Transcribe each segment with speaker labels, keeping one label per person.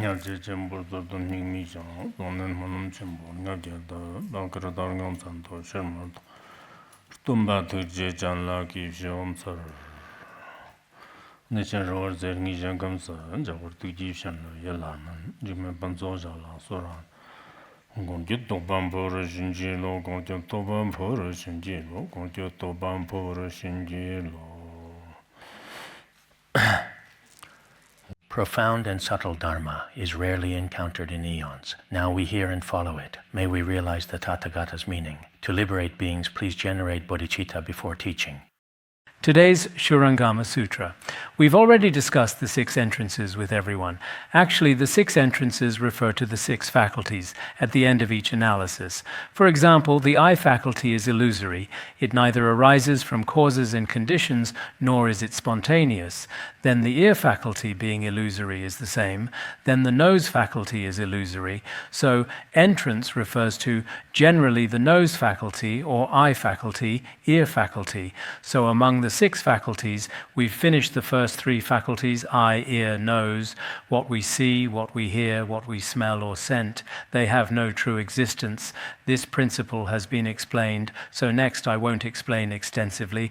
Speaker 1: 제 전부도 님이죠. 돈은 뭐는 전부 나게도 나그러다 간산도 셔마도 tumbato je janla ki shomsar ne chen ro zer ni jan gam sa ja wor tu ji shan lo ya la man ji me ban zo ja la so ra gong ji to ban bo ro shin ji lo gong ji to ban bo ro shin ji lo gong ji to ban bo ro shin ji lo.
Speaker 2: Profound and subtle Dharma is rarely encountered in eons. Now we hear and follow it. May we realize the Tathagata's meaning. To liberate beings, please generate bodhicitta before teaching. Today's Shurangama Sutra. We've already discussed the 6 entrances with everyone. Actually, the 6 entrances refer to the 6 faculties at the end of each analysis. For example, the eye faculty is illusory. It neither arises from causes and conditions, nor is it spontaneous. Then the ear faculty, being illusory, is the same. Then the nose faculty is illusory. So entrance refers to generally the nose faculty or eye faculty, ear faculty. So among the 6 faculties, we've finished the first 3 faculties, eye, ear, nose. What we see, what we hear, what we smell or scent, they have no true existence. This principle has been explained, so next I won't explain extensively.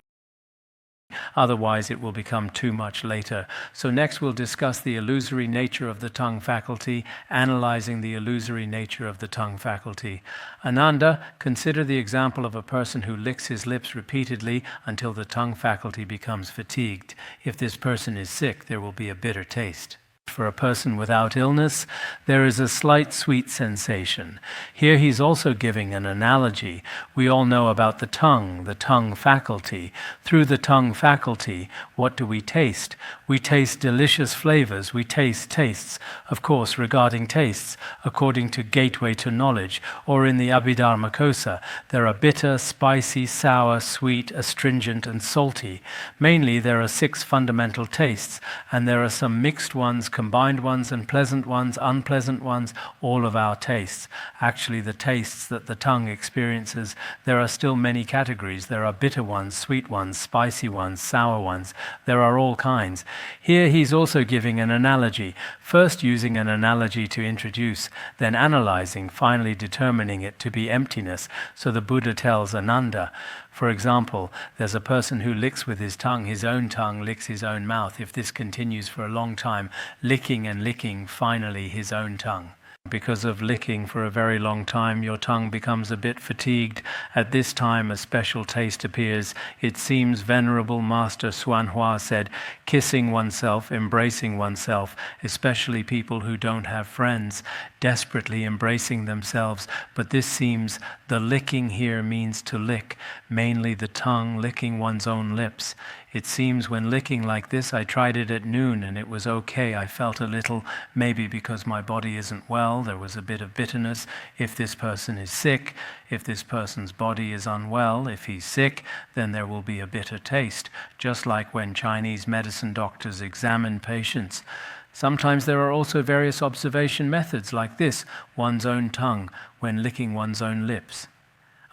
Speaker 2: Otherwise, it will become too much later. So next we'll discuss the illusory nature of the tongue faculty, analyzing the illusory nature of the tongue faculty. Ananda, consider the example of a person who licks his lips repeatedly until the tongue faculty becomes fatigued. If this person is sick, there will be a bitter taste. For a person without illness, there is a slight sweet sensation. Here he's also giving an analogy. We all know about the tongue faculty. Through the tongue faculty, what do we taste? We taste delicious flavors, we taste tastes. Of course, regarding tastes, according to Gateway to Knowledge, or in the Abhidharmakosa, there are bitter, spicy, sour, sweet, astringent, and salty. Mainly, there are 6 fundamental tastes, and there are some mixed ones, combined ones, and pleasant ones, unpleasant ones, all of our tastes. Actually, the tastes that the tongue experiences, there are still many categories. There are bitter ones, sweet ones, spicy ones, sour ones. There are all kinds. Here he's also giving an analogy, first using an analogy to introduce, then analyzing, finally determining it to be emptiness. So the Buddha tells Ananda, for example, there's a person who licks with his own tongue licks his own mouth. If this continues for a long time, licking and licking, finally his own tongue. Because of licking for a very long time, your tongue becomes a bit fatigued. At this time, a special taste appears. It seems Venerable Master Xuanhua said, kissing oneself, embracing oneself, especially people who don't have friends, desperately embracing themselves. But this seems the licking here means to lick, mainly the tongue licking one's own lips. It seems when licking like this, I tried it at noon and it was okay. I felt a little, maybe because my body isn't well, there was a bit of bitterness. If this person is sick, if this person's body is unwell, if he's sick, then there will be a bitter taste. Just like when Chinese medicine doctors examine patients. Sometimes there are also various observation methods like this, one's own tongue, when licking one's own lips.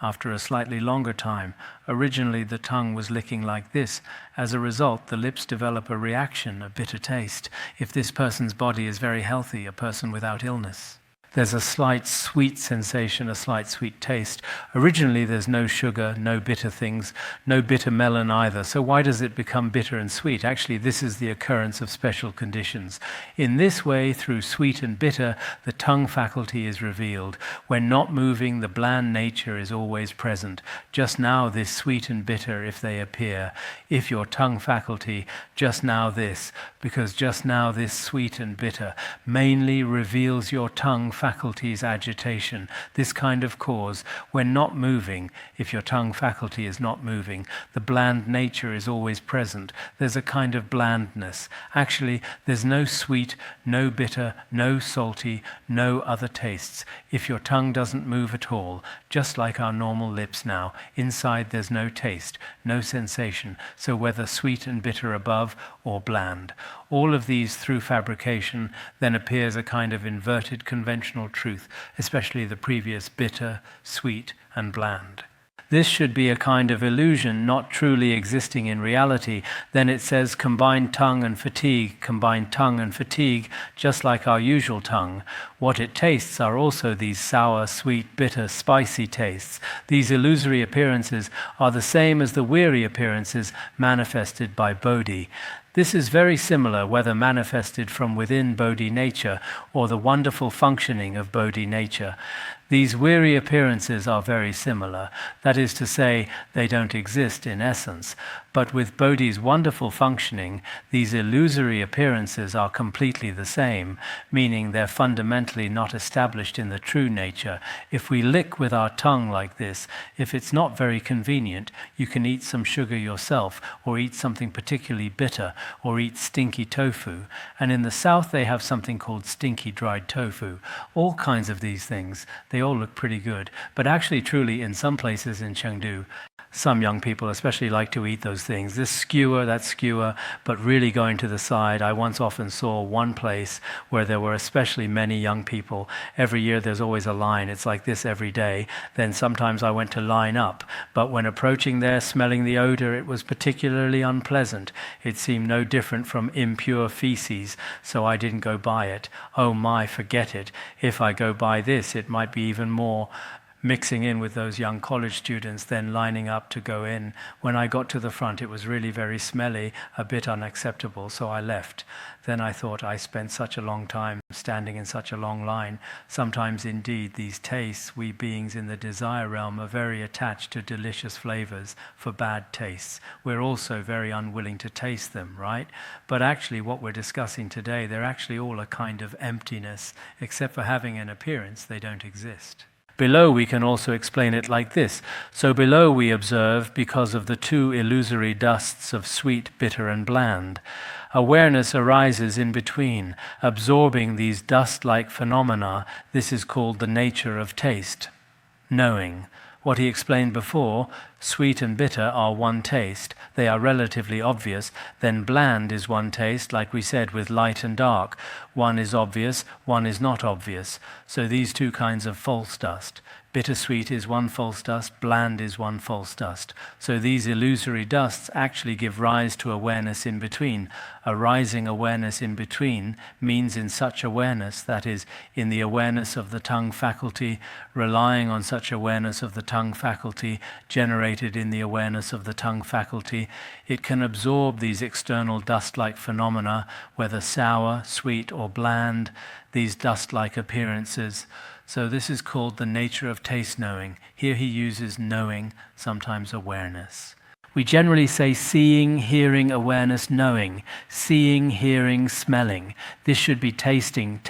Speaker 2: After a slightly longer time, originally the tongue was licking like this. As a result, the lips develop a reaction, a bitter taste. If this person's body is very healthy, a person without illness, there's a slight sweet sensation, a slight sweet taste. Originally there's no sugar, no bitter things, no bitter melon either. So why does it become bitter and sweet? Actually, this is the occurrence of special conditions. In this way, through sweet and bitter, the tongue faculty is revealed. When not moving, the bland nature is always present. Just now this sweet and bitter, if they appear. If your tongue faculty, just now this, because just now this sweet and bitter mainly reveals your tongue faculty's agitation, this kind of cause. When not moving, if your tongue faculty is not moving, the bland nature is always present. There's a kind of blandness. Actually, there's no sweet, no bitter, no salty, no other tastes. If your tongue doesn't move at all, just like our normal lips now, inside there's no taste, no sensation. So whether sweet and bitter above or bland. All of these through fabrication, then appears a kind of inverted conventional truth, especially the previous bitter, sweet, and bland. This should be a kind of illusion, not truly existing in reality. Then it says combined tongue and fatigue, just like our usual tongue. What it tastes are also these sour, sweet, bitter, spicy tastes. These illusory appearances are the same as the weary appearances manifested by Bodhi. This is very similar whether manifested from within Bodhi nature or the wonderful functioning of Bodhi nature. These weary appearances are very similar. That is to say, they don't exist in essence. But with Bodhi's wonderful functioning, these illusory appearances are completely the same, meaning they're fundamentally not established in the true nature. If we lick with our tongue like this, if it's not very convenient, you can eat some sugar yourself, or eat something particularly bitter, or eat stinky tofu. And in the south they have something called stinky dried tofu. All kinds of these things. They all look pretty good. But actually, truly, in some places in Chengdu, some young people especially like to eat those things. This skewer, that skewer, but really going to the side. I once often saw one place where there were especially many young people. Every year there's always a line. It's like this every day. Then sometimes I went to line up. But when approaching there, smelling the odor, it was particularly unpleasant. It seemed no different from impure feces, so I didn't go by it. Oh my, forget it. If I go by this, it might be even more mixing in with those young college students, then lining up to go in. When I got to the front, it was really very smelly, a bit unacceptable, so I left. Then I thought, I spent such a long time standing in such a long line. Sometimes indeed these tastes, we beings in the desire realm, are very attached to delicious flavors for bad tastes. We're also very unwilling to taste them, right? But actually what we're discussing today, they're actually all a kind of emptiness. Except for having an appearance, they don't exist. Below we can also explain it like this. So below we observe, because of the two illusory dusts of sweet, bitter and bland, awareness arises in between, absorbing these dust-like phenomena. This is called the nature of taste, knowing. What he explained before, sweet and bitter are one taste. They are relatively obvious. Then bland is one taste, like we said, with light and dark. One is obvious, one is not obvious. So these two kinds of false dust. Bittersweet is one false dust, bland is one false dust. So these illusory dusts actually give rise to awareness in between. Arising awareness in between means in such awareness, that is, in the awareness of the tongue faculty, relying on such awareness of the tongue faculty, generated in the awareness of the tongue faculty, it can absorb these external dust-like phenomena, whether sour, sweet, or bland, these dust-like appearances. So this is called the nature of taste knowing. Here he uses knowing, sometimes awareness. We generally say seeing, hearing, awareness, knowing. Seeing, hearing, smelling. This should be tasting,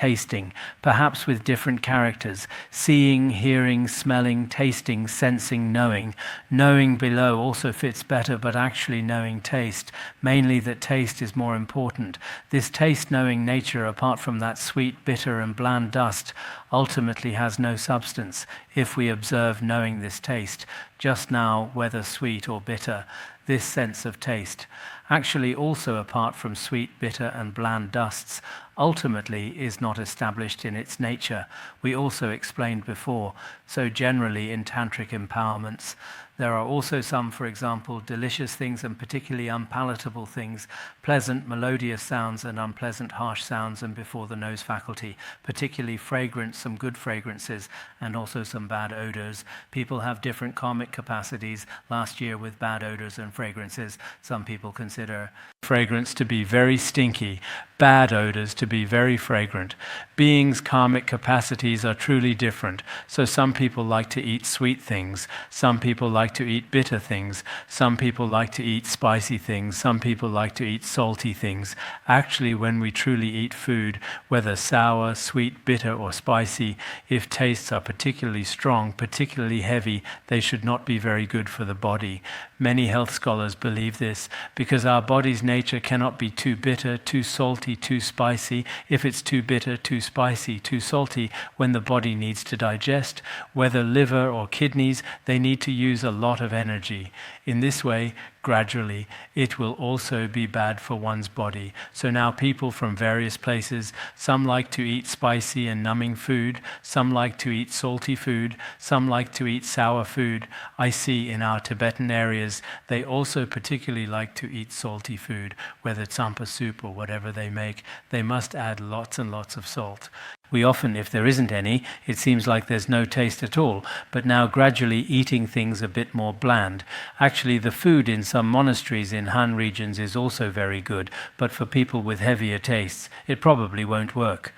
Speaker 2: perhaps with different characters. Seeing, hearing, smelling, tasting, sensing, knowing. Knowing below also fits better, but actually knowing taste. Mainly that taste is more important. This taste-knowing nature, apart from that sweet, bitter and bland dust, ultimately has no substance if we observe knowing this taste. Just now, whether sweet or bitter, this sense of taste, actually also apart from sweet, bitter and bland dusts, ultimately is not established in its nature. We also explained before, so generally in tantric empowerments, there are also some, for example, delicious things and particularly unpalatable things, pleasant, melodious sounds and unpleasant, harsh sounds, and before the nose faculty, particularly fragrance, some good fragrances, and also some bad odors. People have different karmic capacities. Last year with bad odors and fragrances, some people consider fragrance to be very stinky, bad odors to be very fragrant. Beings' karmic capacities are truly different. So some people like to eat sweet things, some people like to eat bitter things, some people like to eat spicy things, some people like to eat salty things. Actually, when we truly eat food, whether sour, sweet, bitter or spicy, if tastes are particularly strong, particularly heavy, they should not be very good for the body. Many health scholars believe this because our body's nature cannot be too bitter, too salty, too spicy. If it's too bitter, too spicy, too salty, when the body needs to digest, whether liver or kidneys, they need to use a lot of energy. In this way, gradually it will also be bad for one's body. So now people from various places, some like to eat spicy and numbing food, some like to eat salty food, some like to eat sour food. I see in our Tibetan areas they also particularly like to eat salty food, whether tsampa soup or whatever they make. They must add lots and lots of salt. We often, if there isn't any, it seems like there's no taste at all, but now gradually eating things a bit more bland. Actually, the food in some monasteries in Han regions is also very good, but for people with heavier tastes, it probably won't work.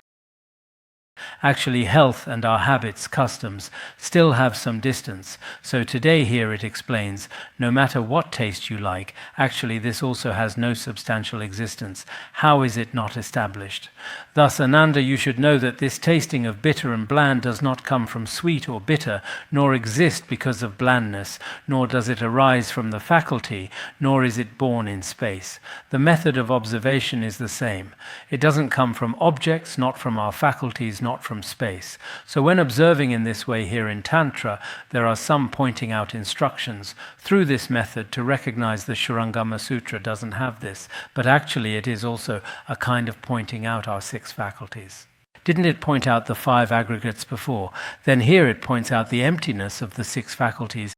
Speaker 2: Actually, health and our habits, customs, still have some distance. So today here it explains, no matter what taste you like, actually this also has no substantial existence. How is it not established? Thus, Ananda, you should know that this tasting of bitter and bland does not come from sweet or bitter, nor exist because of blandness, nor does it arise from the faculty, nor is it born in space. The method of observation is the same. It doesn't come from objects, not from our faculties, not from space. So when observing in this way here in Tantra, there are some pointing out instructions through this method to recognize the Shurangama Sutra doesn't have this, but actually it is also a kind of pointing out our 6 faculties. Didn't it point out the 5 aggregates before? Then here it points out the emptiness of the 6 faculties.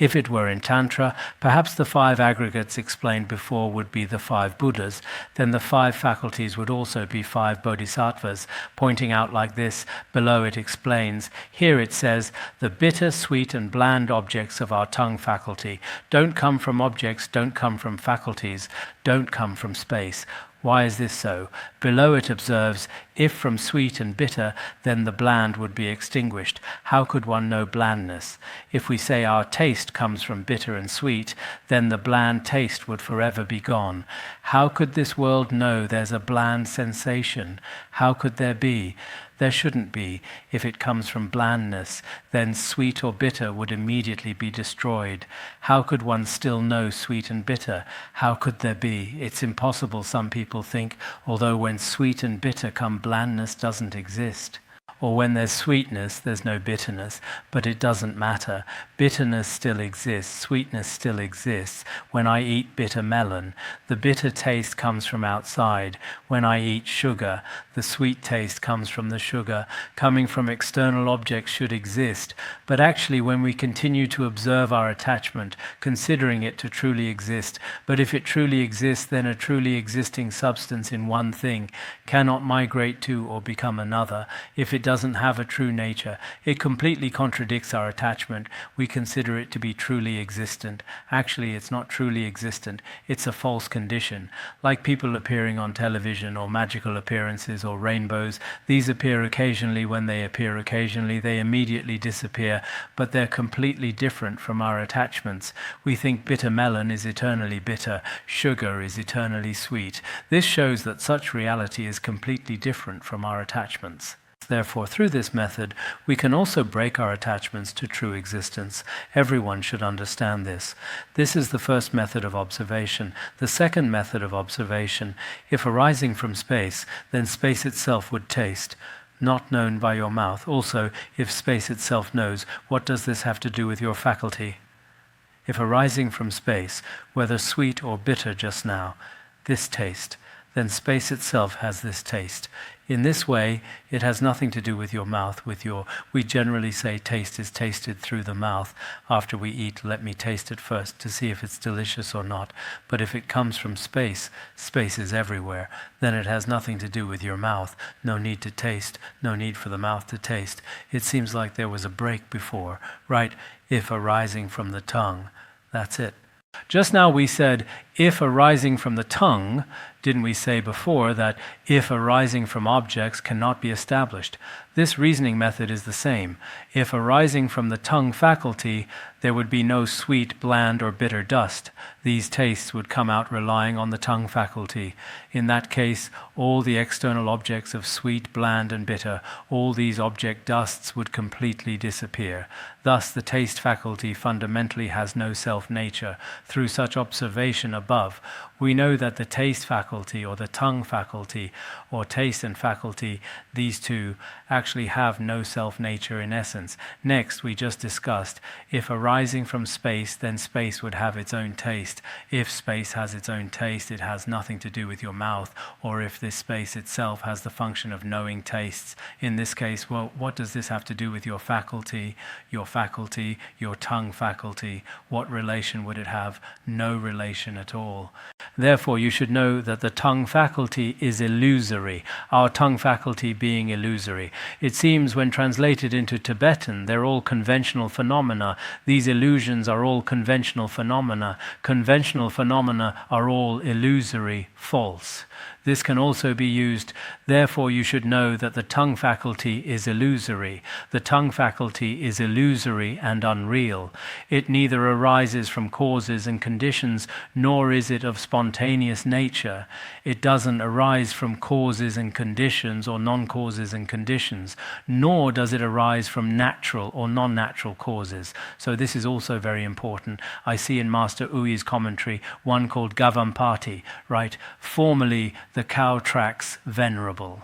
Speaker 2: If it were in Tantra, perhaps the 5 aggregates explained before would be the 5 Buddhas, then the 5 faculties would also be 5 bodhisattvas, pointing out like this. Below it explains, here it says, the bitter, sweet and bland objects of our tongue faculty don't come from objects, don't come from faculties, don't come from space. Why is this so? Below it observes, if from sweet and bitter, then the bland would be extinguished. How could one know blandness? If we say our taste comes from bitter and sweet, then the bland taste would forever be gone. How could this world know there's a bland sensation? How could there be? There shouldn't be. If it comes from blandness, then sweet or bitter would immediately be destroyed. How could one still know sweet and bitter? How could there be? It's impossible, some people think, although when sweet and bitter come, blandness doesn't exist. Or when there's sweetness, there's no bitterness, but it doesn't matter. Bitterness still exists, sweetness still exists. When I eat bitter melon, the bitter taste comes from outside. When I eat sugar, the sweet taste comes from the sugar. Coming from external objects should exist, but actually when we continue to observe our attachment, considering it to truly exist, but if it truly exists, then a truly existing substance in one thing cannot migrate to or become another. If it doesn't have a true nature, it completely contradicts our attachment. We consider it to be truly existent. Actually, it's not truly existent. It's a false condition. Like people appearing on television or magical appearances or rainbows, these appear occasionally. When they appear occasionally, they immediately disappear, but they're completely different from our attachments. We think bitter melon is eternally bitter, sugar is eternally sweet. This shows that such reality is completely different from our attachments. Therefore, through this method, we can also break our attachments to true existence. Everyone should understand this. This is the first method of observation. The second method of observation, if arising from space, then space itself would taste, not known by your mouth. Also, if space itself knows, what does this have to do with your faculty? If arising from space, whether sweet or bitter just now, this taste, then space itself has this taste. In this way, it has nothing to do with your mouth, we generally say taste is tasted through the mouth. After we eat, let me taste it first to see if it's delicious or not. But if it comes from space, space is everywhere. Then it has nothing to do with your mouth. No need to taste, no need for the mouth to taste. It seems like there was a break before, right? If arising from the tongue, that's it. Just now we said, if arising from the tongue, didn't we say before that if arising from objects cannot be established? This reasoning method is the same. If arising from the tongue faculty, there would be no sweet, bland, or bitter dust. These tastes would come out relying on the tongue faculty. In that case, all the external objects of sweet, bland, and bitter, all these object dusts would completely disappear. Thus, the taste faculty fundamentally has no self-nature. Through such observation above, we know that the taste faculty or the tongue faculty or taste and faculty, these two actually have no self-nature in essence. Next, we just discussed, if arising from space, then space would have its own taste. If space has its own taste, it has nothing to do with your mouth, or if this space itself has the function of knowing tastes. In this case, well, what does this have to do with your faculty, your tongue faculty? What relation would it have? No relation at all. Therefore, you should know that the tongue faculty is illusory, our tongue faculty being illusory. It seems when translated into Tibetan, they're all conventional phenomena. These illusions are all conventional phenomena. Conventional phenomena are all illusory, false. This can also be used, therefore you should know that the tongue faculty is illusory. The tongue faculty is illusory and unreal. It neither arises from causes and conditions, nor is it of spontaneous nature. It doesn't arise from causes and conditions or non-causes and conditions, nor does it arise from natural or non-natural causes. So this is also very important. I see in Master Uyi's commentary one called Gavampati, right? Formerly the cow tracks Venerable.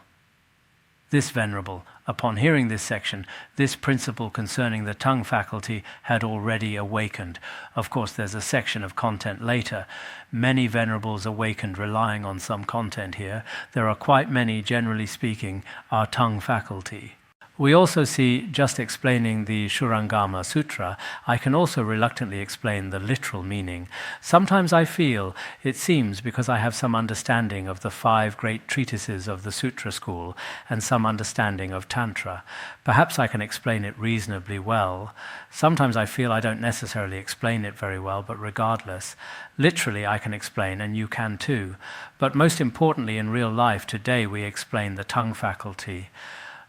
Speaker 2: This Venerable, upon hearing this section, this principle concerning the tongue faculty had already awakened. Of course, there's a section of content later. Many Venerables awakened relying on some content here. There are quite many, generally speaking, our tongue faculty. We also see, just explaining the Shurangama Sutra, I can also reluctantly explain the literal meaning. Sometimes I feel, it seems because I have some understanding of the 5 great treatises of the Sutra school and some understanding of Tantra. Perhaps I can explain it reasonably well. Sometimes I feel I don't necessarily explain it very well, but regardless, literally I can explain, and you can too. But most importantly, in real life, today we explain the tongue faculty.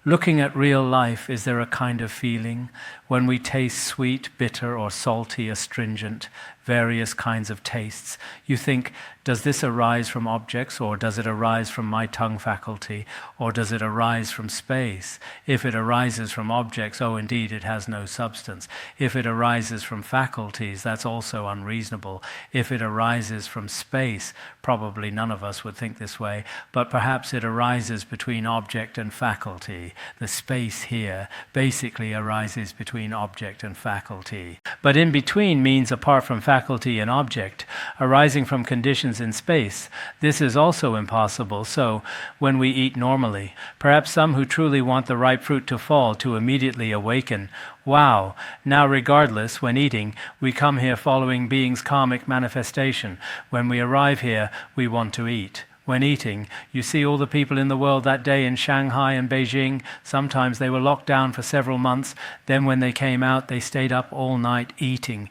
Speaker 2: Looking at real life, is there a kind of feeling when we taste sweet, bitter, or salty, astringent, various kinds of tastes? You think, does this arise from objects, or does it arise from my tongue faculty, or does it arise from space? If it arises from objects, oh, indeed, it has no substance. If it arises from faculties, that's also unreasonable. If it arises from space, probably none of us would think this way, but perhaps it arises between object and faculty. The space here basically arises between object and faculty. But in between means apart from faculty and object, arising from conditions in space. This is also impossible. So when we eat normally, perhaps some who truly want the ripe fruit to fall to immediately awaken, wow, now regardless, when eating, we come here following being's karmic manifestation. When we arrive here, we want to eat. When eating, you see all the people in the world that day in Shanghai and Beijing. Sometimes they were locked down for several months. Then when they came out, they stayed up all night eating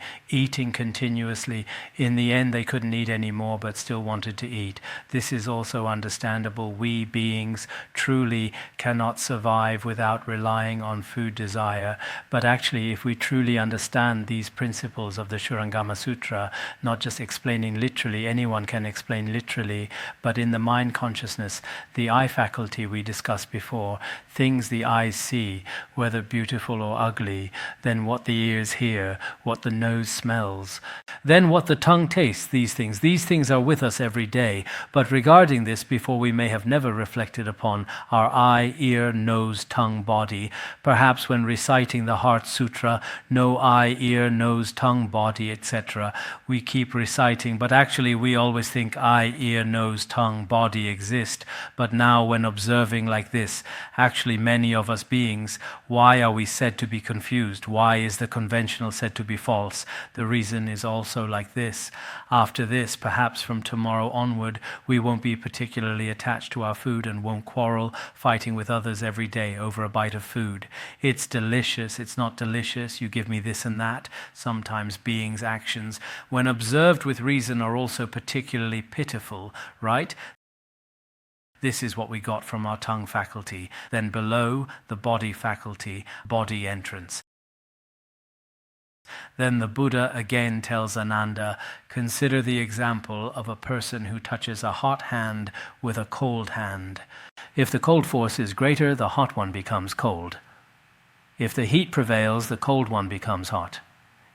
Speaker 2: continuously. In the end, they couldn't eat anymore, but still wanted to eat. This is also understandable. We beings truly cannot survive without relying on food desire. But actually, if we truly understand these principles of the Shurangama Sutra, not just explaining literally, anyone can explain literally, but in the mind consciousness, the eye faculty we discussed before, things the eyes see, whether beautiful or ugly, then what the ears hear, what the nose smells, then what the tongue tastes, these things are with us every day. But regarding this, before we may have never reflected upon our eye, ear, nose, tongue, body, perhaps when reciting the Heart Sutra, no eye, ear, nose, tongue, body, etc., we keep reciting, but actually we always think eye, ear, nose, tongue, body exist. But now when observing like this, actually many of us beings, why are we said to be confused? Why is the conventional said to be false? The reason is also like this. After this, perhaps from tomorrow onward, we won't be particularly attached to our food and won't quarrel, fighting with others every day over a bite of food. It's delicious, it's not delicious, you give me this and that. Sometimes beings' actions, when observed with reason, are also particularly pitiful, right? This is what we got from our tongue faculty. Then below, the body faculty, body entrance. Then the Buddha again tells Ananda, consider the example of a person who touches a hot hand with a cold hand. If the cold force is greater, the hot one becomes cold. If the heat prevails, the cold one becomes hot.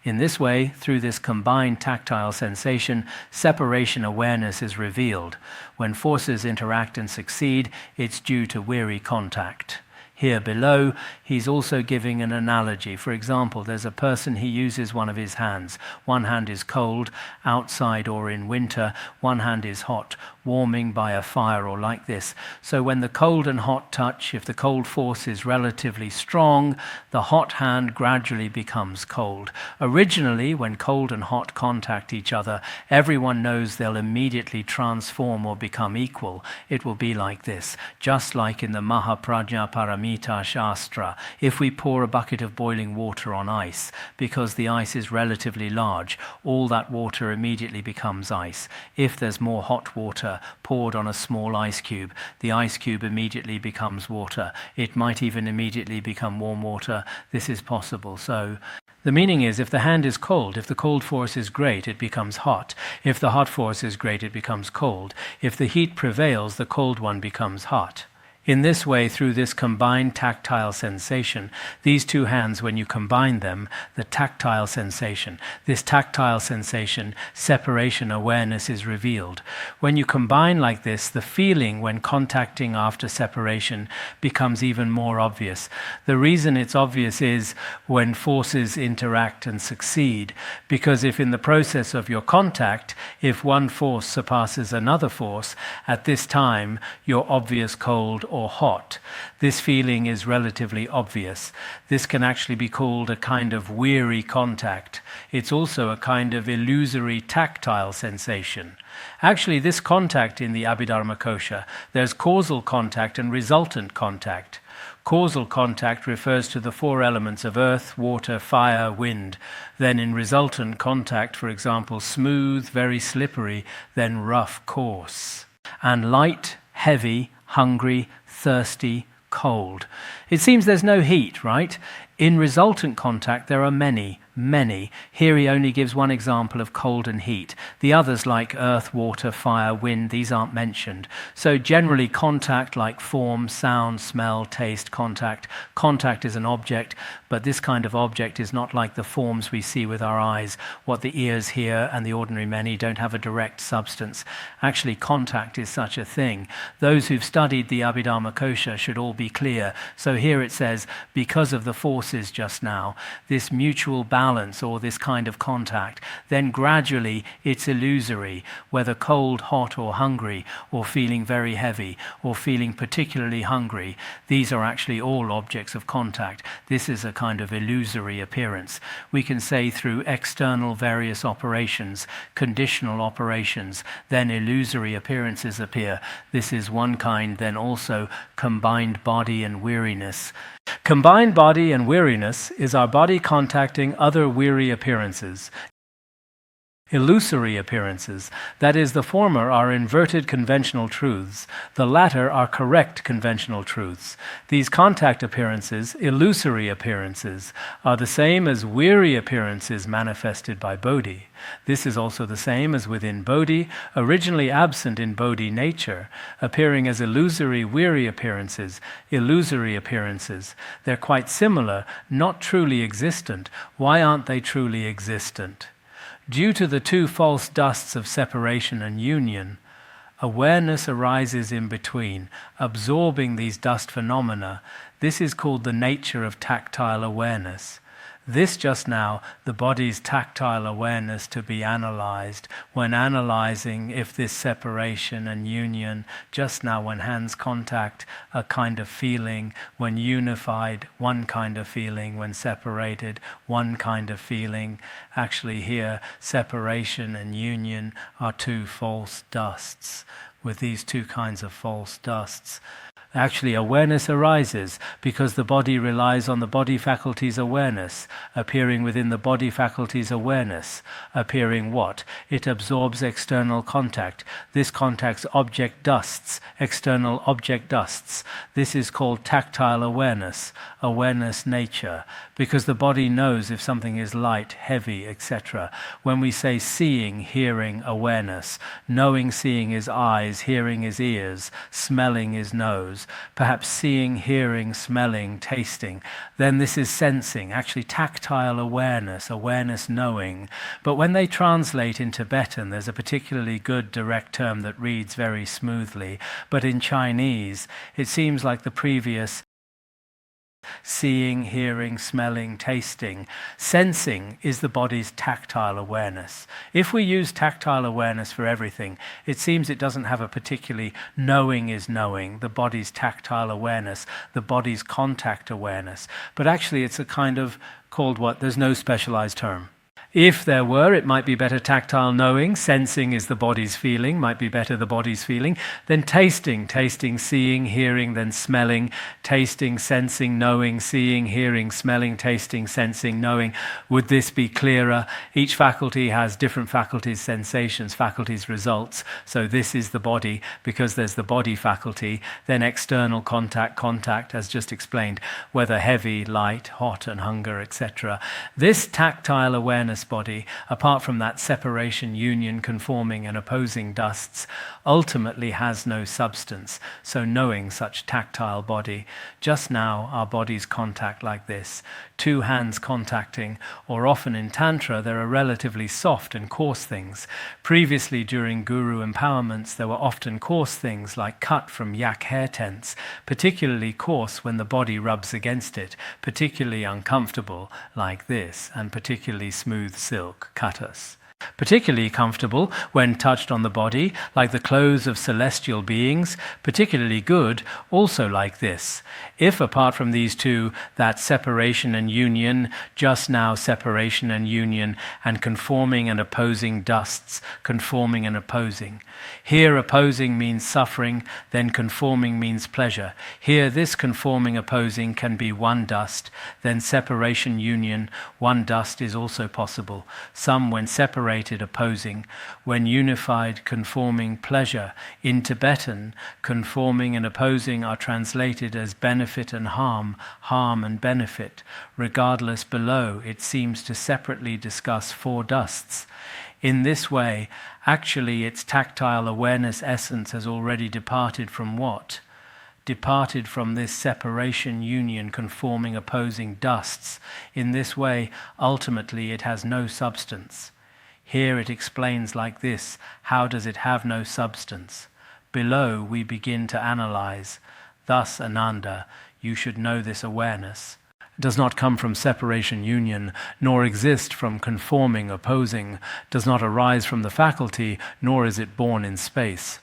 Speaker 2: In this way, through this combined tactile sensation, separation awareness is revealed. When forces interact and succeed, it's due to weary contact. Here below, he's also giving an analogy. For example, there's a person, he uses one of his hands. One hand is cold, outside or in winter. One hand is hot, warming by a fire or like this. So when the cold and hot touch, if the cold force is relatively strong, the hot hand gradually becomes cold. Originally, when cold and hot contact each other, everyone knows they'll immediately transform or become equal. It will be like this, just like in the Mahaprajna Paramita Shastra. If we pour a bucket of boiling water on ice, because the ice is relatively large, all that water immediately becomes ice. If there's more hot water poured on a small ice cube, the ice cube immediately becomes water. It might even immediately become warm water. This is possible. So the meaning is, if the hand is cold, if the cold force is great, it becomes hot. If the hot force is great, it becomes cold. If the heat prevails, the cold one becomes hot. In this way, through this combined tactile sensation, these two hands, when you combine them, the tactile sensation, this tactile sensation, separation awareness is revealed. When you combine like this, the feeling when contacting after separation becomes even more obvious. The reason it's obvious is when forces interact and succeed, because if in the process of your contact, if one force surpasses another force, at this time, you're obvious cold or hot. This feeling is relatively obvious. This can actually be called a kind of weary contact. It's also a kind of illusory tactile sensation. Actually, this contact in the Abhidharmakosha, there's causal contact and resultant contact. Causal contact refers to the four elements of earth, water, fire, wind. Then in resultant contact, for example, smooth, very slippery, then rough, coarse. And light, heavy, hungry, thirsty, cold. It seems there's no heat, right? In resultant contact, there are many. Here he only gives one example of cold and heat. The others, like earth, water, fire, wind, these aren't mentioned. So generally contact like form, sound, smell, taste, contact. Contact is an object, but this kind of object is not like the forms we see with our eyes. What the ears hear and the ordinary many don't have a direct substance. Actually, contact is such a thing. Those who've studied the Abhidharmakosha should all be clear. So here it says, because of the forces just now, this mutual balance or this kind of contact, then gradually it's illusory, whether cold, hot or hungry, or feeling very heavy, or feeling particularly hungry. These are actually all objects of contact. This is a kind of illusory appearance. We can say through external various operations, conditional operations, then illusory appearances appear. This is one kind. Then also combined body and weariness. Combined body and weariness is our body contacting other weary appearances. Illusory appearances, that is, the former are inverted conventional truths, the latter are correct conventional truths. These contact appearances, illusory appearances, are the same as weary appearances manifested by Bodhi. This is also the same as within Bodhi, originally absent in Bodhi nature, appearing as illusory, weary appearances, illusory appearances. They're quite similar, not truly existent. Why aren't they truly existent? Due to the two false dusts of separation and union, awareness arises in between, absorbing these dust phenomena. This is called the nature of tactile awareness. This just now, the body's tactile awareness to be analyzed. When analyzing if this separation and union, just now when hands contact, a kind of feeling, when unified, one kind of feeling, when separated, one kind of feeling. Actually here, separation and union are two false dusts. With these two kinds of false dusts, actually, awareness arises because the body relies on the body faculty's awareness, appearing within the body faculty's awareness. Appearing what? It absorbs external contact. This contacts object dusts, external object dusts. This is called tactile awareness, awareness nature, because the body knows if something is light, heavy, etc. When we say seeing, hearing, awareness, knowing, seeing is eyes, hearing is ears, smelling is nose. nose, perhaps seeing, hearing, smelling, tasting. Then this is sensing, actually tactile awareness, awareness knowing. But when they translate in Tibetan, there's a particularly good direct term that reads very smoothly. But in Chinese, it seems like the previous seeing, hearing, smelling, tasting. Sensing is the body's tactile awareness. If we use tactile awareness for everything, it seems it doesn't have a particularly knowing is knowing, the body's tactile awareness, the body's contact awareness. But actually it's a kind of called what? There's no specialized term. If there were, it might be better tactile knowing. Sensing is the body's feeling, might be better the body's feeling. Then tasting, seeing, hearing, then smelling, tasting, sensing, knowing, seeing, hearing, smelling, tasting, sensing, knowing. Would this be clearer? Each faculty has different faculties, sensations, faculties, results. So this is the body because there's the body faculty. Then external contact, as just explained, whether heavy, light, hot, and hunger, etc. This tactile awareness body, apart from that separation, union, conforming and opposing dusts, ultimately has no substance. So knowing such tactile body, just now our bodies contact like this, two hands contacting, or often in Tantra there are relatively soft and coarse things. Previously during guru empowerments there were often coarse things like cut from yak hair tents, particularly coarse when the body rubs against it, particularly uncomfortable like this, and particularly smooth silk, katas. Particularly comfortable when touched on the body, like the clothes of celestial beings, particularly good, also like this. If, apart from these two, that separation and union, just now separation and union, and conforming and opposing dusts, conforming and opposing. Here opposing means suffering, then conforming means pleasure. Here this conforming opposing can be one dust, then separation union, one dust is also possible. Some when separated opposing, when unified conforming pleasure. In Tibetan, conforming and opposing are translated as benefit and harm, harm and benefit. Regardless below, it seems to separately discuss four dusts. In this way, actually its tactile awareness essence has already departed from what? Departed from this separation, union, conforming, opposing dusts. In this way, ultimately it has no substance. Here it explains like this, how does it have no substance? Below we begin to analyze. Thus, Ananda, you should know this awareness. It does not come from separation, union, nor exist from conforming, opposing, does not arise from the faculty, nor is it born in space.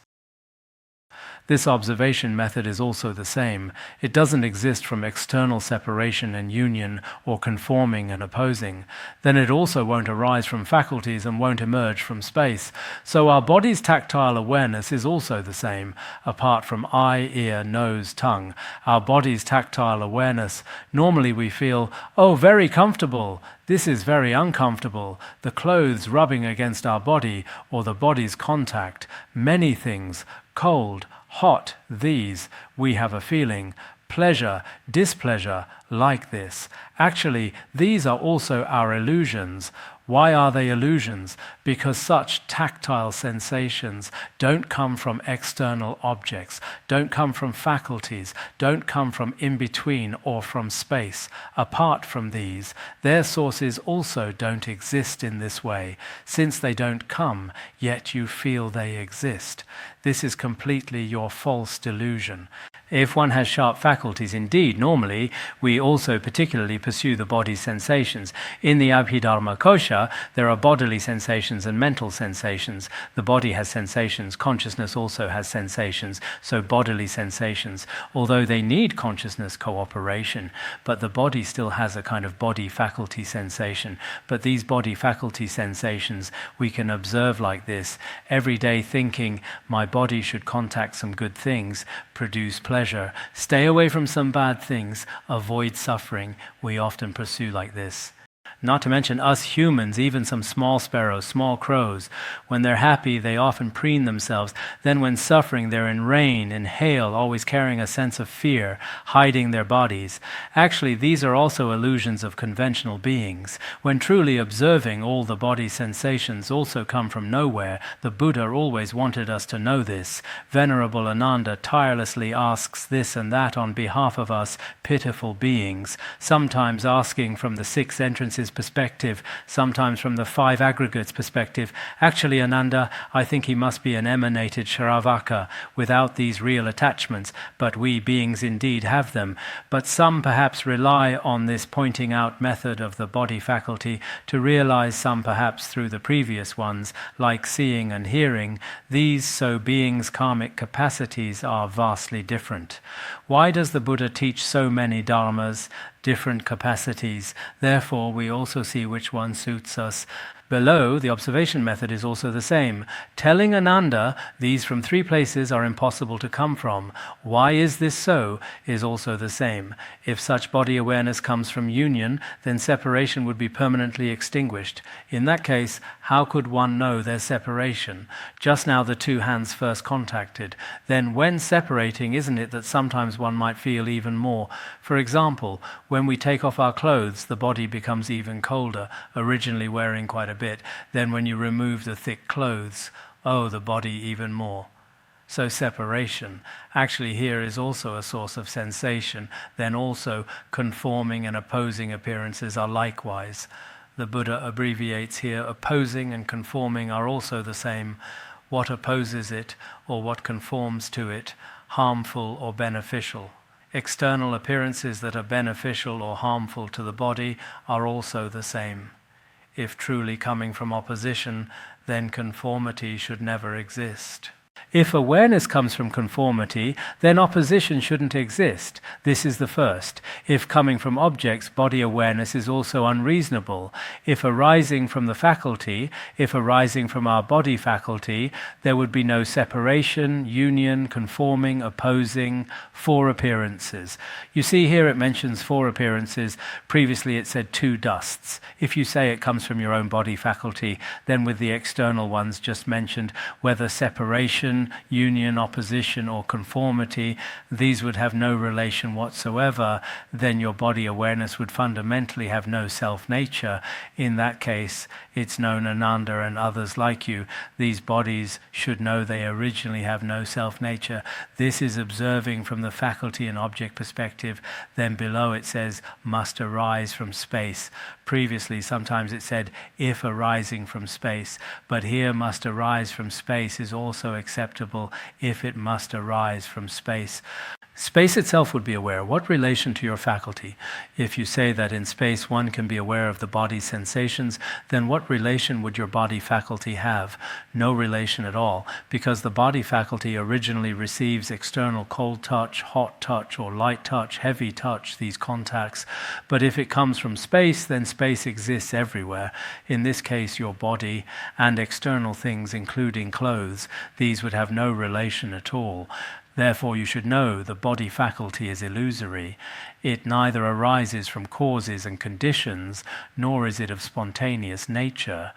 Speaker 2: This observation method is also the same. It doesn't exist from external separation and union or conforming and opposing. Then it also won't arise from faculties and won't emerge from space. So our body's tactile awareness is also the same. Apart from eye, ear, nose, tongue, our body's tactile awareness, normally we feel, oh, very comfortable. This is very uncomfortable. The clothes rubbing against our body or the body's contact. Many things, cold, hot, these, we have a feeling. Pleasure, displeasure, like this. Actually, these are also our illusions. Why are they illusions? Because such tactile sensations don't come from external objects, don't come from faculties, don't come from in-between or from space. Apart from these, their sources also don't exist in this way. Since they don't come, yet you feel they exist. This is completely your false delusion. If one has sharp faculties, indeed, normally, we also particularly pursue the body's sensations. In the Abhidharma Kosha, there are bodily sensations and mental sensations. The body has sensations, consciousness also has sensations, so bodily sensations, although they need consciousness cooperation, but the body still has a kind of body faculty sensation. But these body faculty sensations we can observe like this, everyday thinking, my body should contact some good things, produce pleasure, stay away from some bad things, avoid suffering, we often pursue like this. Not to mention us humans, even some small sparrows, small crows. When they're happy, they often preen themselves. Then when suffering, they're in rain, in hail, always carrying a sense of fear, hiding their bodies. Actually, these are also illusions of conventional beings. When truly observing, all the body sensations also come from nowhere. The Buddha always wanted us to know this. Venerable Ananda tirelessly asks this and that on behalf of us pitiful beings, sometimes asking from the 6 entrances perspective, sometimes from the 5 aggregates perspective. Actually, Ananda, I think he must be an emanated Shravaka without these real attachments, but we beings indeed have them. But some perhaps rely on this pointing out method of the body faculty to realize some perhaps through the previous ones, like seeing and hearing. These so beings' karmic capacities are vastly different. Why does the Buddha teach so many dharmas, different capacities? Therefore, we also see which one suits us. Below, the observation method is also the same. Telling Ananda these from 3 places are impossible to come from. Why is this so? Is also the same. If such body awareness comes from union, then separation would be permanently extinguished. In that case, how could one know their separation? Just now the 2 hands first contacted. Then when separating, isn't it that sometimes one might feel even more? For example, when we take off our clothes, the body becomes even colder, originally wearing quite a bit. Then when you remove the thick clothes, oh, the body even more. So separation actually here is also a source of sensation. Then also conforming and opposing appearances are likewise. The Buddha abbreviates here, opposing and conforming are also the same. What opposes it or what conforms to it, harmful or beneficial. External appearances that are beneficial or harmful to the body are also the same. If truly coming from opposition, then conformity should never exist. If awareness comes from conformity, then opposition shouldn't exist. This is the first. If coming from objects, body awareness is also unreasonable. If arising from the faculty, if arising from our body faculty, there would be no separation, union, conforming, opposing, 4 appearances. You see here it mentions 4 appearances. Previously it said 2 dusts. If you say it comes from your own body faculty, then with the external ones just mentioned, whether separation, union, opposition, or conformity, these would have no relation whatsoever, then your body awareness would fundamentally have no self-nature. In that case, it's known Ananda and others like you. These bodies should know they originally have no self-nature. This is observing from the faculty and object perspective. Then below it says, must arise from space. Previously, sometimes it said, if arising from space. But here, must arise from space is also acceptable if it must arise from space. Space itself would be aware. What relation to your faculty? If you say that in space one can be aware of the body's sensations, then what relation would your body faculty have? No relation at all, because the body faculty originally receives external cold touch, hot touch, or light touch, heavy touch, these contacts. But if it comes from space, then space exists everywhere. In this case, your body and external things, including clothes, these would have no relation at all. Therefore, you should know the body faculty is illusory. It neither arises from causes and conditions, nor is it of spontaneous nature.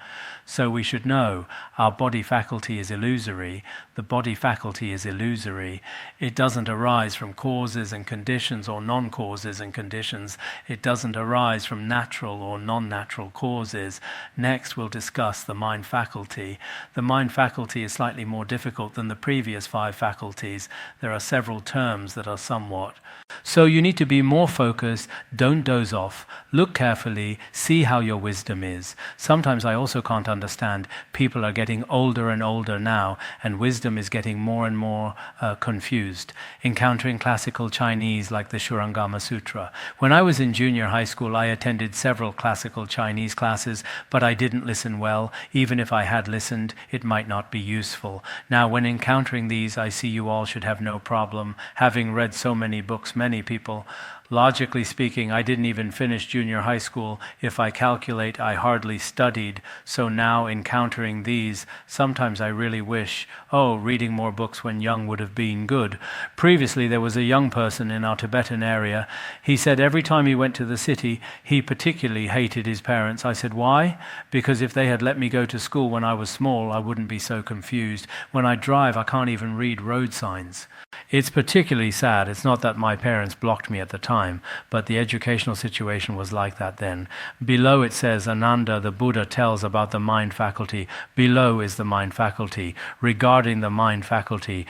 Speaker 2: So we should know our body faculty is illusory. The body faculty is illusory. It doesn't arise from causes and conditions or non-causes and conditions. It doesn't arise from natural or non-natural causes. Next, we'll discuss the mind faculty. The mind faculty is slightly more difficult than the previous 5 faculties. There are several terms that are somewhat. So you need to be more focused, don't doze off, look carefully, see how your wisdom is. Sometimes I also can't understand, people are getting older and older now, and wisdom is getting more and more confused. Encountering classical Chinese like the Shurangama Sutra. When I was in junior high school, I attended several classical Chinese classes, but I didn't listen well. Even if I had listened, it might not be useful. Now, when encountering these, I see you all should have no problem. Having read so many books, many people Logically speaking, I didn't even finish junior high school. If I calculate, I hardly studied. So now, encountering these, sometimes I really wish, reading more books when young would have been good. Previously, there was a young person in our Tibetan area. He said every time he went to the city, he particularly hated his parents. I said, why? Because if they had let me go to school when I was small, I wouldn't be so confused. When I drive, I can't even read road signs. It's particularly sad. It's not that my parents blocked me at the time, but the educational situation was like that then. Below it says, Ananda, the Buddha tells about the mind faculty. Below is the mind faculty. Regarding the mind faculty,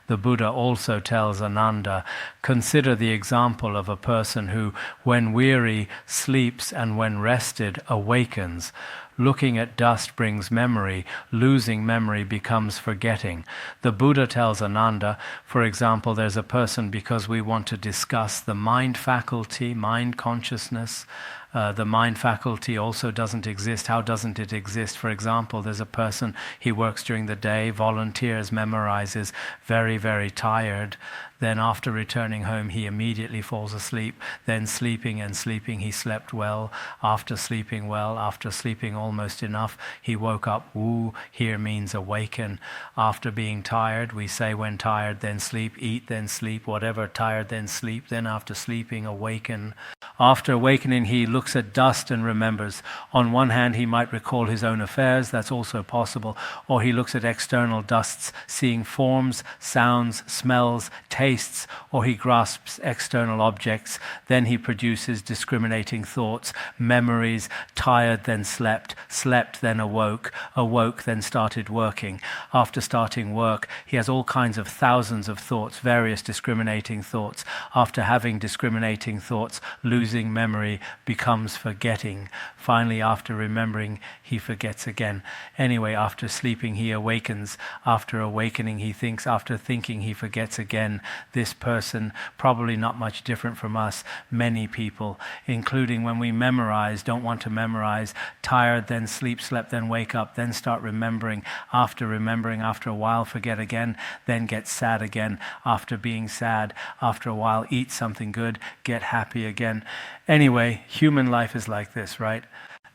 Speaker 2: the Buddha also tells Ananda, consider the example of a person who, when weary, sleeps, and when rested, awakens. Looking at dust brings memory. Losing memory becomes forgetting. The Buddha tells Ananda, for example, there's a person, because we want to discuss the mind faculty, mind consciousness. The mind faculty also doesn't exist. How doesn't it exist? For example, there's a person, he works during the day, volunteers, memorizes, very, very tired. Then after returning home, he immediately falls asleep. Then sleeping and sleeping, he slept well. After sleeping well, after sleeping almost enough, he woke up. Wu here means awaken. After being tired, we say when tired, then sleep, eat, then sleep, whatever, tired, then sleep. Then after sleeping, awaken. After awakening, he looks at dust and remembers. On one hand, he might recall his own affairs. That's also possible. Or he looks at external dusts, seeing forms, sounds, smells, tastes, or he grasps external objects. Then he produces discriminating thoughts, memories, tired, then slept, slept, then awoke, awoke, then started working. After starting work, he has all kinds of thousands of thoughts, various discriminating thoughts. After having discriminating thoughts, losing memory becomes forgetting. Finally, after remembering, he forgets again. Anyway, after sleeping, he awakens. After awakening, he thinks. After thinking, he forgets again. This person, probably not much different from us, many people, including when we memorize, don't want to memorize, tired, then sleep, slept, then wake up, then start remembering, after a while, forget again, then get sad again. After being sad, after a while, eat something good, get happy again. Anyway, human life is like this, right?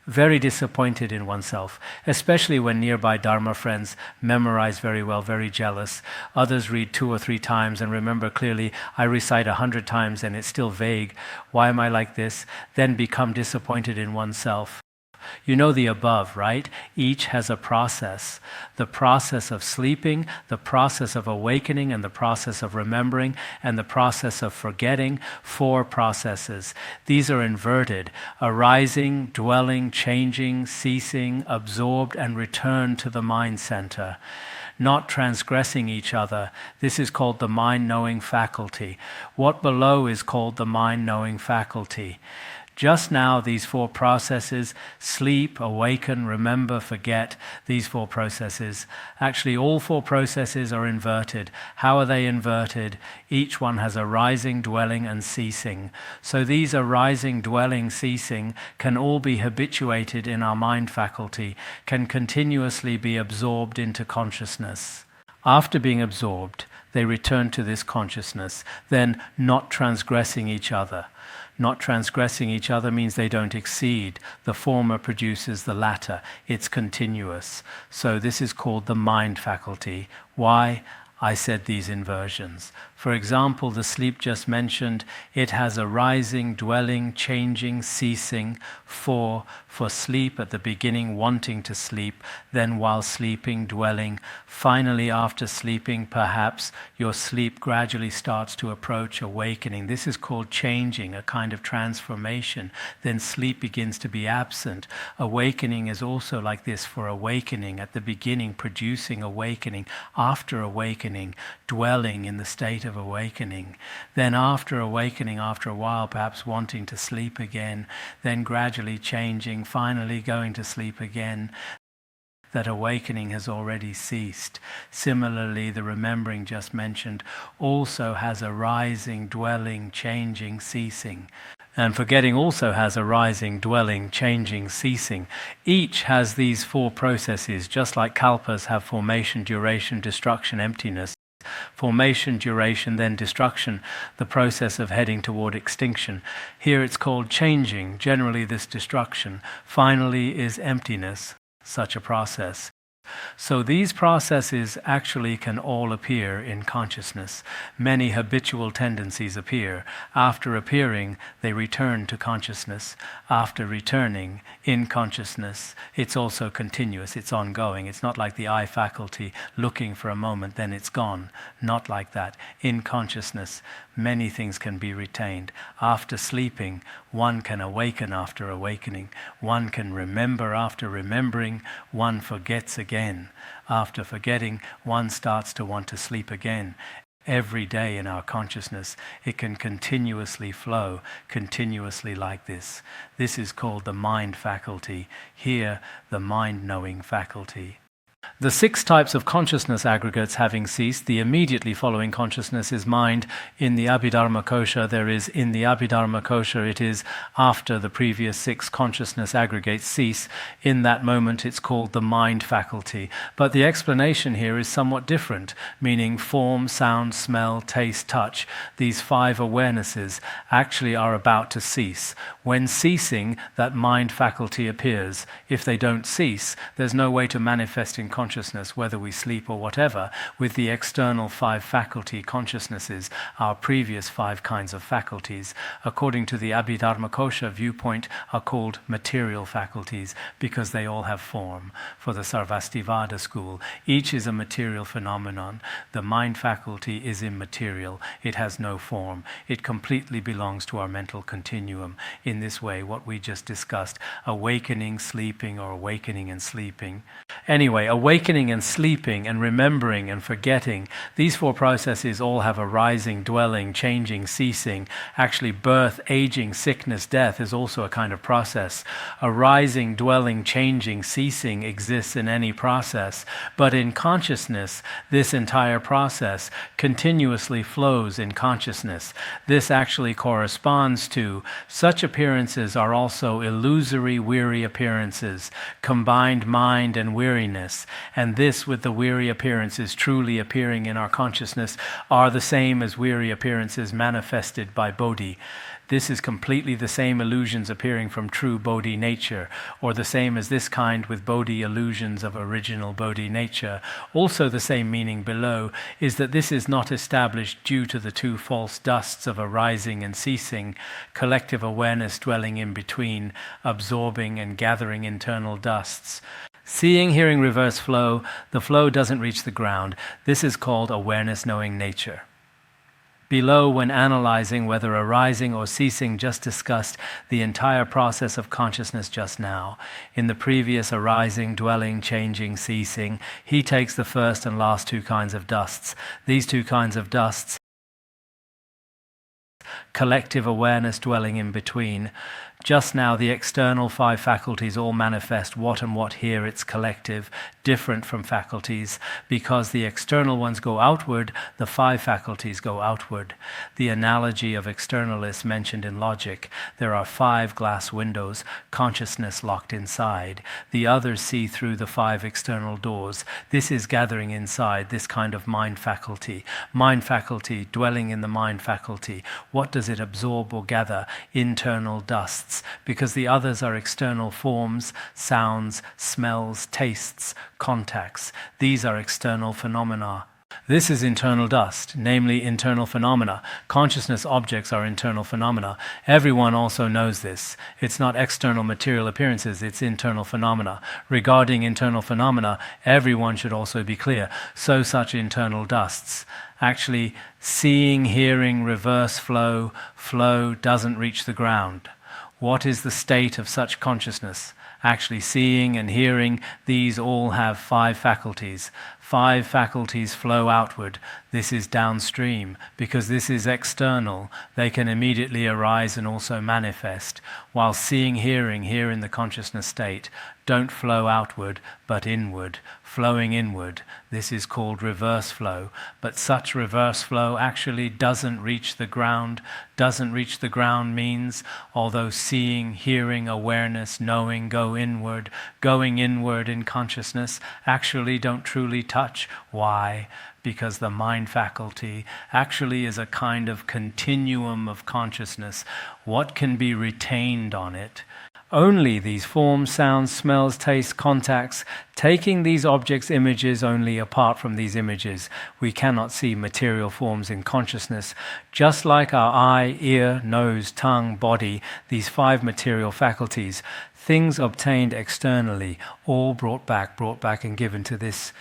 Speaker 2: Very disappointed in oneself, especially when nearby Dharma friends memorize very well, very jealous. Others read 2 or 3 times and remember clearly. I recite 100 times and it's still vague. Why am I like this? Then become disappointed in oneself. You know the above, right? Each has a process. The process of sleeping, the process of awakening, and the process of remembering, and the process of forgetting. 4 processes. These are inverted: arising, dwelling, changing, ceasing, absorbed, and returned to the mind center. Not transgressing each other. This is called the mind-knowing faculty. What below is called the mind-knowing faculty. Just now, these 4 processes, sleep, awaken, remember, forget, these 4 processes. Actually, all 4 processes are inverted. How are they inverted? Each one has arising, dwelling, and ceasing. So these arising, dwelling, ceasing can all be habituated in our mind faculty, can continuously be absorbed into consciousness. After being absorbed, they return to this consciousness, then not transgressing each other. Not transgressing each other means they don't exceed. The former produces the latter. It's continuous. So this is called the mind faculty. Why? I said these inversions. For example, the sleep just mentioned, it has arising, dwelling, changing, ceasing. For sleep at the beginning, wanting to sleep, then while sleeping, dwelling. Finally, after sleeping, perhaps your sleep gradually starts to approach awakening. This is called changing, a kind of transformation. Then sleep begins to be absent. Awakening is also like this for awakening. At the beginning, producing awakening. After awakening, dwelling in the state of awakening. Then after awakening, after a while, perhaps wanting to sleep again. Then gradually changing, finally going to sleep again. That awakening has already ceased. Similarly, the remembering just mentioned also has arising, dwelling, changing, ceasing. And forgetting also has arising, dwelling, changing, ceasing. Each has these 4 processes, just like kalpas have formation, duration, destruction, emptiness. formation, duration, then destruction, the process of heading toward extinction. Here it's called changing, generally this destruction. Finally is emptiness, such a process. So these processes actually can all appear in consciousness. Many habitual tendencies appear. After appearing, they return to consciousness. After returning in consciousness, it's also continuous, it's ongoing. It's not like the eye faculty looking for a moment, then it's gone. Not like that. In consciousness, many things can be retained. After sleeping, one can awaken after awakening. One can remember after remembering. One forgets again. After forgetting, one starts to want to sleep again. Every day in our consciousness, it can continuously flow, continuously like this. This is called the mind faculty. Here, the mind-knowing faculty. The 6 types of consciousness aggregates having ceased, the immediately following consciousness is mind. In the Abhidharma Kosha, it is after the previous 6 consciousness aggregates cease. In that moment, it's called the mind faculty. But the explanation here is somewhat different, meaning form, sound, smell, taste, touch. These 5 awarenesses actually are about to cease. When ceasing, that mind faculty appears. If they don't cease, there's no way to manifest in consciousness, whether we sleep or whatever, with the external 5 faculty consciousnesses, our previous 5 kinds of faculties, according to the Abhidharma Kosha viewpoint, are called material faculties because they all have form. For the Sarvastivada school, each is a material phenomenon. The mind faculty is immaterial. It has no form. It completely belongs to our mental continuum. In this way, what we just discussed, awakening, sleeping, or awakening and sleeping. Anyway, awakening and sleeping and remembering and forgetting, these 4 processes all have arising, dwelling, changing, ceasing. Actually, birth, aging, sickness, death is also a kind of process. Arising, dwelling, changing, ceasing exists in any process. But in consciousness, this entire process continuously flows in consciousness. This actually corresponds to such appearances are also illusory, weary appearances, combined mind and weariness. And this, with the weary appearances truly appearing in our consciousness, are the same as weary appearances manifested by Bodhi. This is completely the same illusions appearing from true Bodhi nature, or the same as this kind with Bodhi illusions of original Bodhi nature. Also the same meaning below is that this is not established due to the 2 false dusts of arising and ceasing, collective awareness dwelling in between, absorbing and gathering internal dusts. Seeing, hearing, reverse flow, the flow doesn't reach the ground. This is called awareness knowing nature. Below, when analyzing whether arising or ceasing, just discussed the entire process of consciousness just now. In the previous arising, dwelling, changing, ceasing, he takes the first and last 2 kinds of dusts. These 2 kinds of dusts, collective awareness dwelling in between. Just now, the external 5 faculties all manifest what and what here it's collective, different from faculties. Because the external ones go outward, the 5 faculties go outward. The analogy of externalists mentioned in logic. There are 5 glass windows, consciousness locked inside. The others see through the 5 external doors. This is gathering inside, this kind of mind faculty. Mind faculty, dwelling in the mind faculty. What does it absorb or gather? Internal dusts. Because the others are external forms, sounds, smells, tastes, contacts. These are external phenomena. This is internal dust, namely internal phenomena. Consciousness objects are internal phenomena. Everyone also knows this. It's not external material appearances, it's internal phenomena. Regarding internal phenomena, everyone should also be clear. So such internal dusts. Actually, seeing, hearing, reverse flow doesn't reach the ground. What is the state of such consciousness? Actually, seeing and hearing, these all have 5 faculties. 5 faculties flow outward. This is downstream. Because this is external, they can immediately arise and also manifest. While seeing, hearing, here in the consciousness state, don't flow outward, but inward, flowing inward. This is called reverse flow. But such reverse flow actually doesn't reach the ground. Doesn't reach the ground means, although seeing, hearing, awareness, knowing go inward, going inward in consciousness, actually don't truly touch. Why? because the mind faculty actually is a kind of continuum of consciousness. What can be retained on it? Only these forms, sounds, smells, tastes, contacts, taking these objects' images only apart from these images. We cannot see material forms in consciousness. Just like our eye, ear, nose, tongue, body, these 5 material faculties, things obtained externally, all brought back and given to this.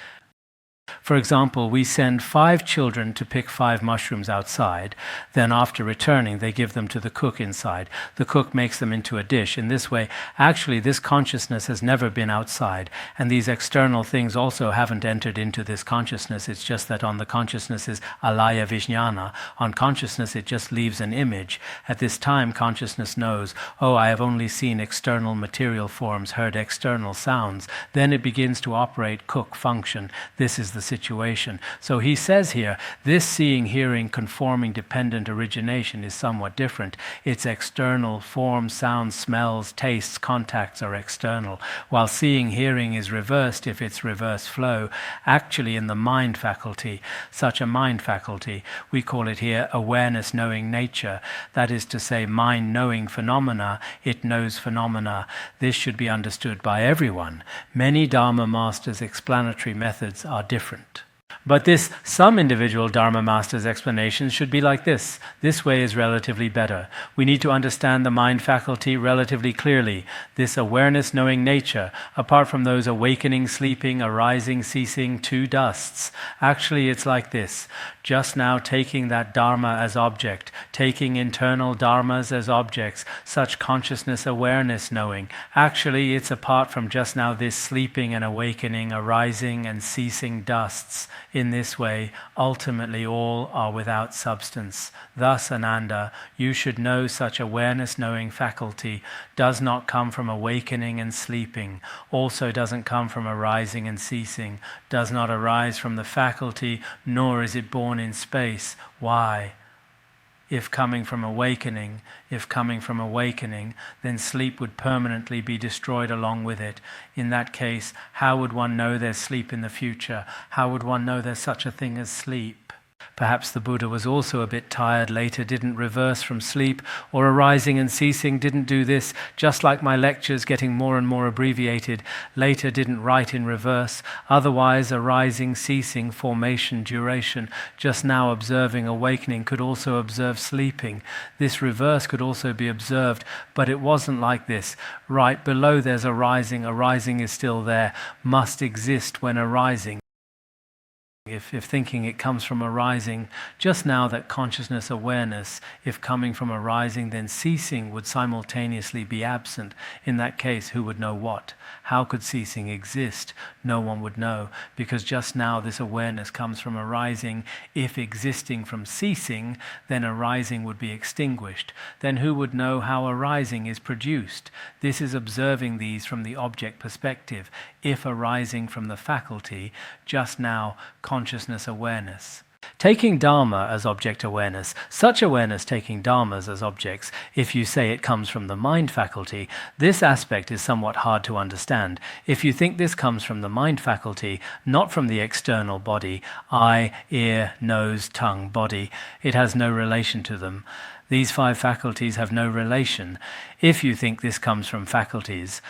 Speaker 2: For example, we send 5 children to pick 5 mushrooms outside. Then after returning, they give them to the cook inside. The cook makes them into a dish. In this way, actually, this consciousness has never been outside. And these external things also haven't entered into this consciousness. It's just that on the consciousness is alaya vijnana. On consciousness, it just leaves an image. At this time, consciousness knows, oh, I have only seen external material forms, heard external sounds. Then it begins to operate, cook, function. This is the situation. So he says here, this seeing, hearing, conforming, dependent origination is somewhat different. It's external. Forms, sounds, smells, tastes, contacts are external. While seeing, hearing is reversed if it's reverse flow. Actually, in the mind faculty, such a mind faculty, we call it here awareness knowing nature. That is to say, mind knowing phenomena, it knows phenomena. This should be understood by everyone. Many Dharma masters' explanatory methods are different. But some individual Dharma masters' explanations should be like this. This way is relatively better. We need to understand the mind faculty relatively clearly. This awareness knowing nature, apart from those awakening, sleeping, arising, ceasing, 2 dusts. Actually, it's like this. Just now taking that Dharma as object, taking internal Dharmas as objects, such consciousness awareness knowing. Actually, it's apart from just now this sleeping and awakening, arising and ceasing dusts. In this way, ultimately all are without substance. Thus, Ananda, you should know such awareness-knowing faculty does not come from awakening and sleeping, also doesn't come from arising and ceasing, does not arise from the faculty, nor is it born in space. Why? If coming from awakening, then sleep would permanently be destroyed along with it. In that case, how would one know there's sleep in the future? How would one know there's such a thing as sleep? Perhaps the Buddha was also a bit tired later, didn't reverse from sleep, or arising and ceasing, didn't do this, just like my lectures getting more and more abbreviated, later didn't write in reverse, otherwise arising, ceasing, formation, duration, just now observing awakening could also observe sleeping. This reverse could also be observed, but it wasn't like this. Right below there's arising is still there, must exist when arising. If thinking it comes from arising, just now that consciousness awareness, if coming from arising, then ceasing would simultaneously be absent. In that case, who would know what? How could ceasing exist? No one would know, because just now this awareness comes from arising. If existing from ceasing, then arising would be extinguished. Then who would know how arising is produced? This is observing these from the object perspective. If arising from the faculty, just now consciousness awareness. Taking Dharma as object awareness, such awareness taking Dharmas as objects, if you say it comes from the mind faculty, this aspect is somewhat hard to understand. If you think this comes from the mind faculty, not from the external body, eye, ear, nose, tongue, body, it has no relation to them. These 5 faculties have no relation. If you think this comes from faculties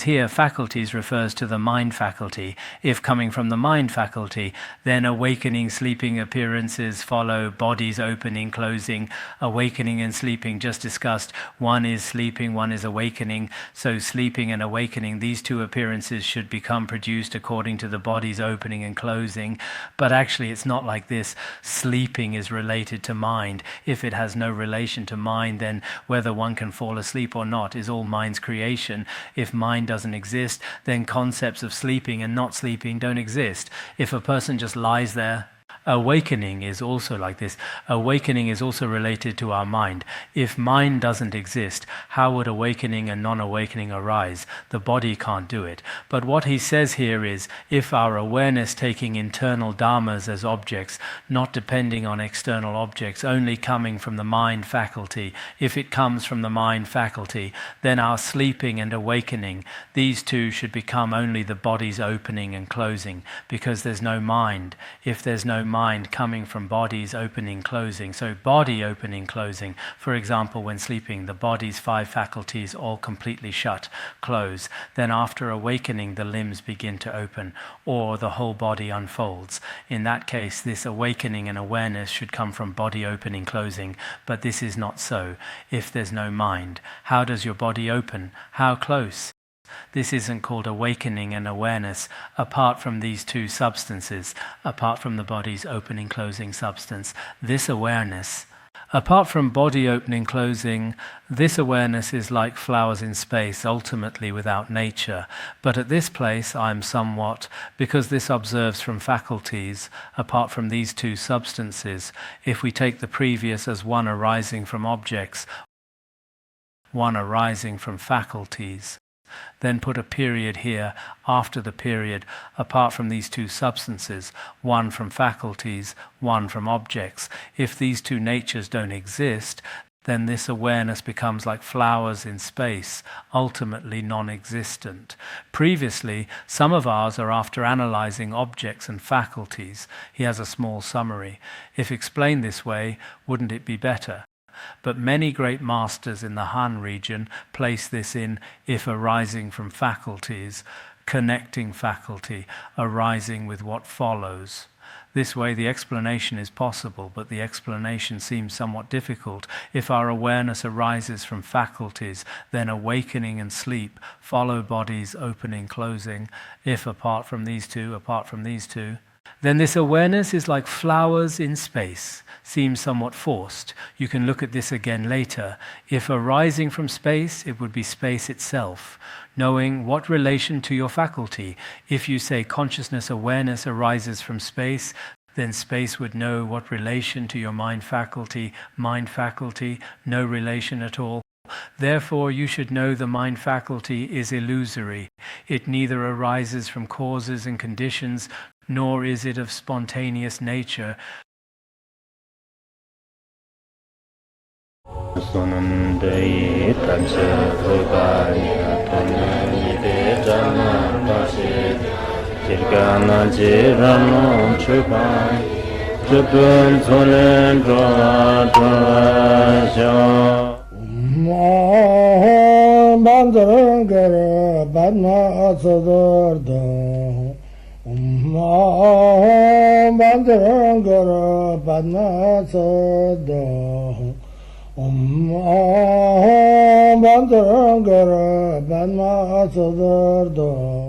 Speaker 2: here, faculties refers to the mind faculty. If coming from the mind faculty, then awakening, sleeping appearances follow, bodies opening, closing, awakening and sleeping, just discussed. One is sleeping, one is awakening. So sleeping and awakening, these 2 appearances should become produced according to the body's opening and closing. But actually it's not like this. Sleeping is related to mind. If it has no relation to mind, then whether one can fall asleep or not is all mind's creation. If mind doesn't exist, then concepts of sleeping and not sleeping don't exist. If a person just lies there Awakening is also like this. Awakening is also related to our mind. If mind doesn't exist, how would awakening and non-awakening arise? The body can't do it. But what he says here is, if our awareness taking internal dharmas as objects, not depending on external objects, only coming from the mind faculty, if it comes from the mind faculty, then our sleeping and awakening, these two should become only the body's opening and closing, because there's no mind. If there's no mind coming from body's opening, closing, so body opening, closing, for example, when sleeping, the body's 5 faculties all completely shut, close, then after awakening the limbs begin to open, or the whole body unfolds. In that case, this awakening and awareness should come from body opening, closing, but this is not so. If there's no mind, how does your body open? How close? This isn't called awakening and awareness apart from these two substances, apart from the body's opening, closing substance. This awareness, apart from body opening, closing, this awareness is like flowers in space, ultimately without nature. But at this place I'm somewhat, because this observes from faculties, apart from these two substances. If we take the previous as one arising from objects, one arising from faculties, then put a period here after the period, apart from these two substances, one from faculties, one from objects. If these two natures don't exist, then this awareness becomes like flowers in space, ultimately non-existent. Previously, some of ours are after analyzing objects and faculties. He has a small summary. If explained this way, wouldn't it be better? But many great masters in the Han region place this in if arising from faculties, connecting faculty, arising with what follows. This way the explanation is possible, but the explanation seems somewhat difficult. If our awareness arises from faculties, then awakening and sleep follow bodies opening, closing. If apart from these two, then this awareness is like flowers in space, seems somewhat forced. You can look at this again later. If arising from space, it would be space itself, knowing what relation to your faculty. If you say consciousness awareness arises from space, then space would know what relation to your mind faculty, no relation at all. Therefore, you should know the mind faculty is illusory. It neither arises from causes and conditions, nor is it of spontaneous nature.
Speaker 3: Bandara